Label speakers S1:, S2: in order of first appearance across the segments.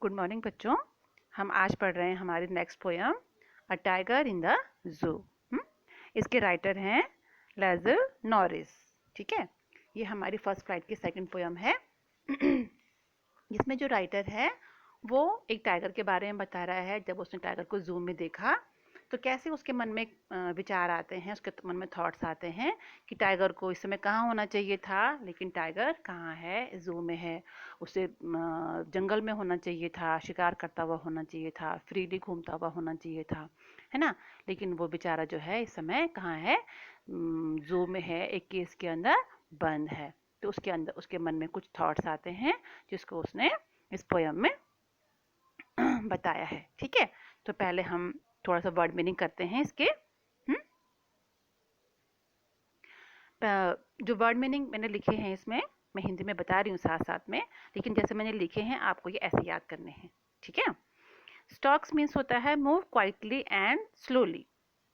S1: Good morning बच्चों। हम आज पढ़ रहे हैं हमारी next poem a tiger in the zoo. इसके राइटर हैं लेजर नॉरिस। ठीक है, ये हमारी फर्स्ट फ्लाइट की सेकंड पोयम है। इसमें जो राइटर है वो एक टाइगर के बारे में बता रहा है। जब उसने टाइगर को जू में देखा तो कैसे उसके मन में विचार आते हैं, उसके मन में थॉट्स आते हैं कि टाइगर को इस समय कहाँ होना चाहिए था, लेकिन टाइगर कहाँ है, जू में है। उसे जंगल में होना चाहिए था, शिकार करता हुआ होना चाहिए था, फ्रीली घूमता हुआ होना चाहिए था, है ना। लेकिन वो बेचारा जो है इस समय कहाँ है, जू में है, एक केस के अंदर बंद है। तो उसके अंदर उसके मन में कुछ थॉट्स आते हैं जिसको उसने इस पोयम में बताया है। ठीक है, तो पहले हम थोड़ा सा वर्ड मीनिंग करते हैं इसके। जो वर्ड मीनिंग मैंने लिखे हैं इसमें मैं हिंदी में बता रही हूँ साथ साथ में, लेकिन जैसे मैंने लिखे हैं आपको ये ऐसे याद करने हैं। ठीक है, स्टॉक्स मीन्स होता है मूव क्वाइटली एंड स्लोली,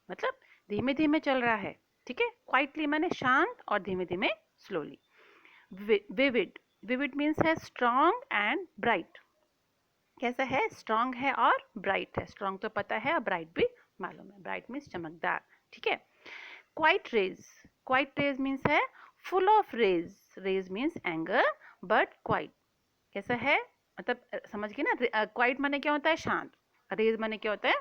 S1: मतलब धीमे धीमे चल रहा है। ठीक है, क्वाइटली माने शांत और धीमे धीमे स्लोली। विविड, विविड मीन्स है स्ट्रॉन्ग एंड ब्राइट। कैसा है, स्ट्रॉन्ग है और ब्राइट है। स्ट्रॉन्ग तो पता है और ब्राइट भी मालूम है। ब्राइट मीन्स चमकदार। ठीक है, quiet rage, quiet rage means है full of rage. Rage means anger but quiet. कैसा है, मतलब समझ गए ना। क्वाइट माने क्या होता है, शांत। रेज माने क्या होता है,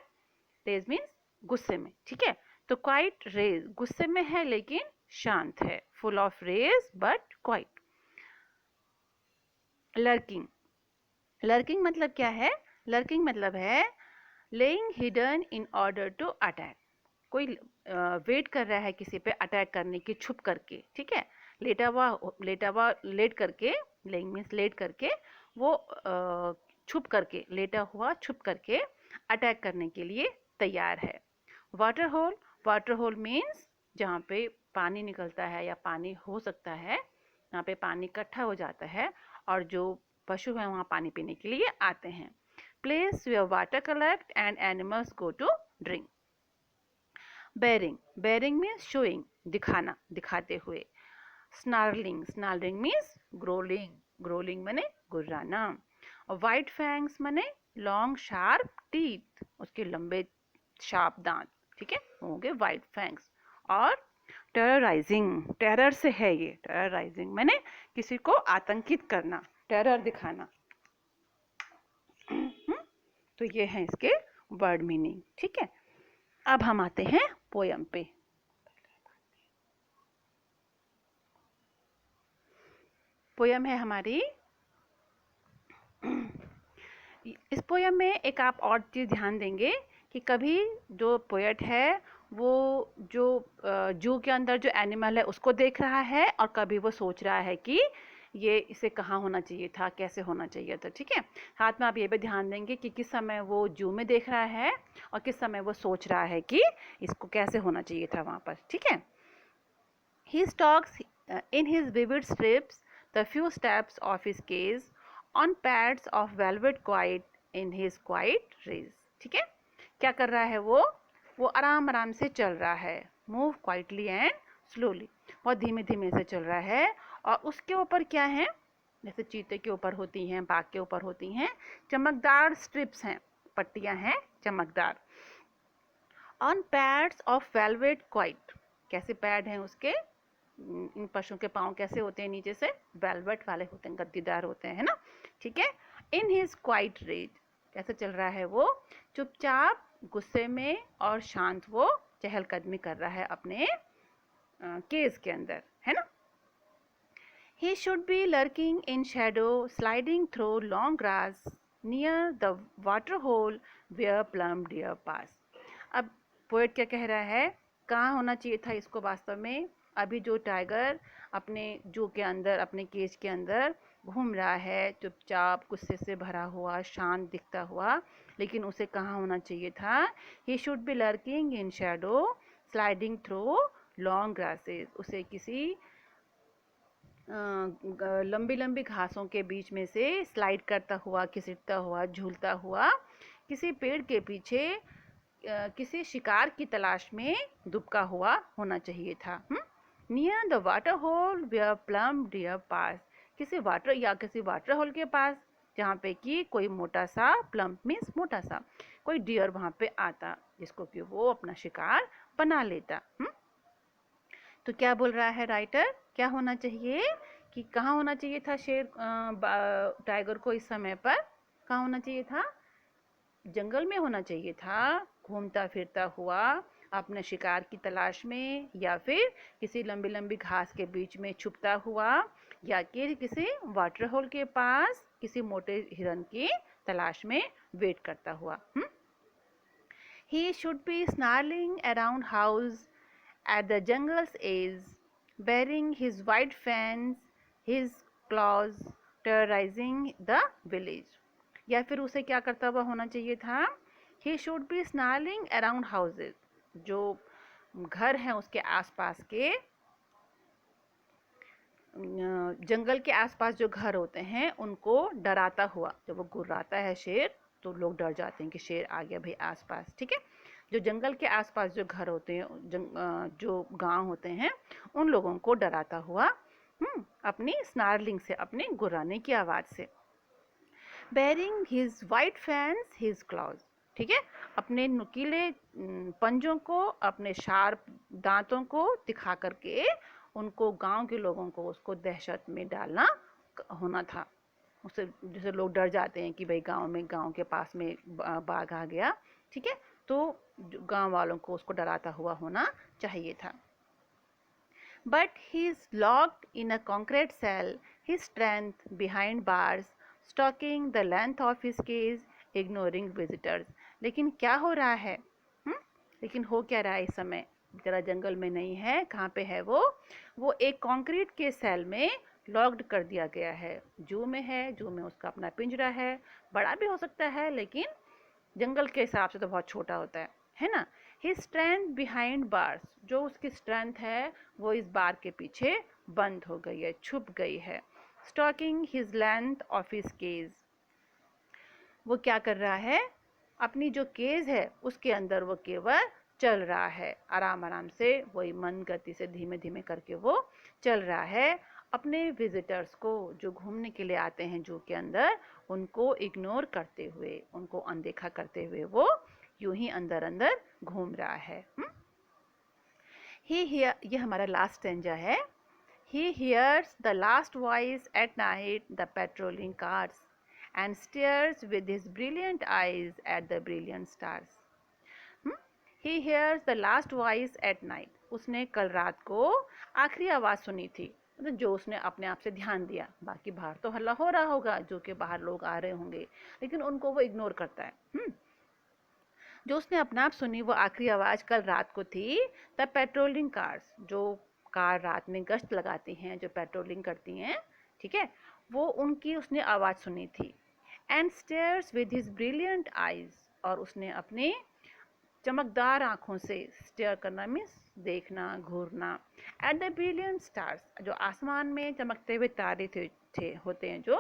S1: रेज मीन्स गुस्से में। ठीक है, तो क्वाइट रेज गुस्से में है लेकिन शांत है। Full of rage but quiet. Lurking, lurking मतलब क्या है, लर्किंग मतलब है lying hidden in order to attack. कोई वेट कर रहा है किसी पे अटैक करने की, छुप करके। ठीक है, लेटा हुआ लेट करके, लेइंग मीन्स लेट करके, वो छुप करके, लेटा हुआ छुप करके अटैक करने के लिए तैयार है। Water hole, water hole means जहाँ पे पानी निकलता है या पानी हो सकता है, यहाँ पे पानी इकट्ठा हो जाता है और जो पशु हैं वहाँ पानी पीने के लिए आते हैं। Place where water collect and animals go to drink. Baring, baring means showing, दिखाना, दिखाते हुए। Snarling, snarling means growling, growling माने गुर्राना। और वाइट फैंग्स माने लॉन्ग शार्प टीथ, उसके लंबे शार्प दांत। ठीक है, होंगे वाइट फैंग्स। और टेरराइजिंग, टेरर से है ये। टेरराइजिंग माने किसी को आतंकित करना, टेरर दिखाना। तो ये है इसके वर्ड मीनिंग। ठीक है, अब हम आते हैं पोयम पे। पोयम है हमारी। इस पोयम में एक आप और चीज़ ध्यान देंगे कि कभी जो पोएट है वो जो जू के अंदर जो एनिमल है उसको देख रहा है, और कभी वो सोच रहा है कि ये इसे कहाँ होना चाहिए था, कैसे होना चाहिए था। ठीक है, साथ में आप ये भी ध्यान देंगे कि किस समय वो जू में देख रहा है और किस समय वो सोच रहा है कि इसको कैसे होना चाहिए था वहाँ पर। ठीक है, he stalks in his vivid strips the few steps of his cage on pads of velvet quiet in his quiet race. ठीक है, क्या कर रहा है वो आराम आराम से चल रहा है। मूव क्वाइटली एंड स्लोली, बहुत धीमे धीमे से चल रहा है। और उसके ऊपर क्या है, जैसे चीते के ऊपर होती हैं, बाघ के ऊपर होती हैं, चमकदार स्ट्रिप्स हैं, पट्टियां हैं चमकदार। On pads of velvet quite, कैसे पैड हैं उसके, इन पशुओं के पाँव कैसे होते हैं, नीचे से वेलवेट वाले होते हैं, गद्दीदार होते हैं, है ना। ठीक है, इन हिज क्वाइट रेज, कैसे चल रहा है वो, चुपचाप, गुस्से में और शांत वो चहलकदमी कर रहा है अपने केस के अंदर, है ना। He should be lurking in shadow, sliding through long grass near the water hole where plum deer pass. अब पोएट क्या कह रहा है, कहाँ होना चाहिए था इसको वास्तव में। अभी जो टाइगर अपने जू के अंदर, अपने केज के अंदर घूम रहा है, चुपचाप, गुस्से से भरा हुआ, शांत दिखता हुआ, लेकिन उसे कहाँ होना चाहिए था। He should be lurking in Shadow, sliding through long grasses, उसे किसी लंबी लंबी घासों के बीच में से स्लाइड करता हुआ, खिसकता हुआ, झूलता हुआ, किसी पेड़ के पीछे किसी शिकार की तलाश में दुबका हुआ होना चाहिए था। Near the water hole where plum deer pass, किसी वाटर होल के पास। जहाँ पे कि कोई मोटा सा, प्लम्प मीन्स मोटा सा, कोई डियर वहाँ पे आता जिसको कि वो अपना शिकार बना लेता। तो क्या बोल रहा है राइटर, क्या होना चाहिए कि कहाँ होना चाहिए था शेर टाइगर को इस समय पर? कहाँ होना चाहिए था? जंगल में होना चाहिए था, घूमता फिरता हुआ अपने शिकार की तलाश में, या फिर किसी लंबी लंबी घास के बीच में छुपता हुआ, या कि किसी वाटर होल के पास किसी मोटे हिरन की तलाश में वेट करता हुआ। He should be snarling around house at the jungle's edge, bearing his white fangs, his claws, terrorizing the village. या फिर उसे क्या करता हुआ होना चाहिए था? He should be snarling around houses, जो घर हैं उसके आसपास के, जंगल के आसपास जो घर होते हैं उनको डराता हुआ। जब वो गुर्राता है शेर तो लोग डर जाते हैं कि शेर आ गया भाई आसपास, ठीक है। जो जंगल के आसपास जो घर होते हैं, जो गांव होते हैं, उन लोगों को डराता हुआ अपनी स्नार्लिंग से, अपने गुर्राने की आवाज़ से। Baring his white fangs his claws, ठीक है, अपने नुकीले पंजों को, अपने शार्प दांतों को दिखा करके उनको, गांव के लोगों को उसको दहशत में डालना होना था। उससे जैसे लोग डर जाते हैं कि भाई गांव के पास में बाघ आ गया, ठीक है, तो गांव वालों को उसको डराता हुआ होना चाहिए था। But he's locked in a concrete cell, his strength behind bars, stalking the length of his cage, ignoring visitors. लेकिन क्या हो रहा है? लेकिन हो क्या रहा है इस समय? जरा जंगल में नहीं है, कहाँ पे है वो एक कंक्रीट के सेल में लॉक्ड कर दिया गया है। जू में है, जू में उसका अपना पिंजरा है, बड़ा भी हो सकता है लेकिन जंगल के हिसाब से तो बहुत छोटा होता है ना। हिज स्ट्रेंथ बिहाइंड बार्स, जो उसकी स्ट्रेंथ है वो इस बार के पीछे बंद हो गई है, छुप गई है। Stalking his length of his cage, वो क्या कर रहा है? अपनी जो केज है उसके अंदर वो केवल चल रहा है, आराम आराम से, वही मन गति से धीमे धीमे करके वो चल रहा है। अपने विजिटर्स को, जो घूमने के लिए आते हैं जू के अंदर, उनको इग्नोर करते हुए, उनको अनदेखा करते हुए वो यूं ही अंदर अंदर घूम रहा है। ये हमारा लास्ट स्टेंजा है। He hears the last voice at night, the patrolling cars, and stares with his brilliant eyes at the brilliant stars. He hears the last voice at night. उसने कल रात को आखिरी आवाज़ सुनी थी, मतलब जो उसने अपने आप से ध्यान दिया। बाकी बाहर तो हल्ला हो रहा होगा, जो कि बाहर लोग आ रहे होंगे, लेकिन उनको वो इग्नोर करता है। जो उसने अपने आप सुनी वो आखिरी आवाज़ कल रात को थी द पेट्रोलिंग कार्स, जो कार रात में गश्त लगाती हैं, जो पेट्रोलिंग करती हैं, ठीक है, वो उनकी उसने आवाज़ सुनी थी। And stairs with his brilliant eyes, और उसने अपने चमकदार आँखों से, स्टेयर करना मीन्स देखना, घूरना, एट द ब्रिलियंट स्टार्स, जो आसमान में चमकते हुए तारे थे होते हैं, जो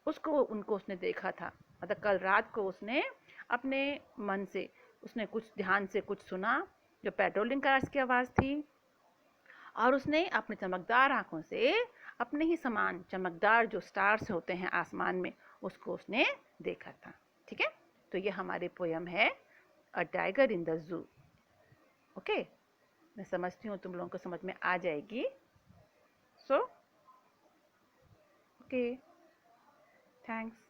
S1: उनको उसने देखा था। मतलब कल रात को उसने अपने मन से, उसने कुछ ध्यान से कुछ सुना जो पेट्रोलिंग कार्स की आवाज़ थी, और उसने अपने चमकदार आँखों से अपने ही समान चमकदार जो स्टार्स होते हैं आसमान में, उसको उसने देखा था। ठीक है, तो ये हमारी पोयम है a tiger in the zoo. Okay, मैं समझती हूँ तुम लोगों को समझ में आ जाएगी। So okay, thanks.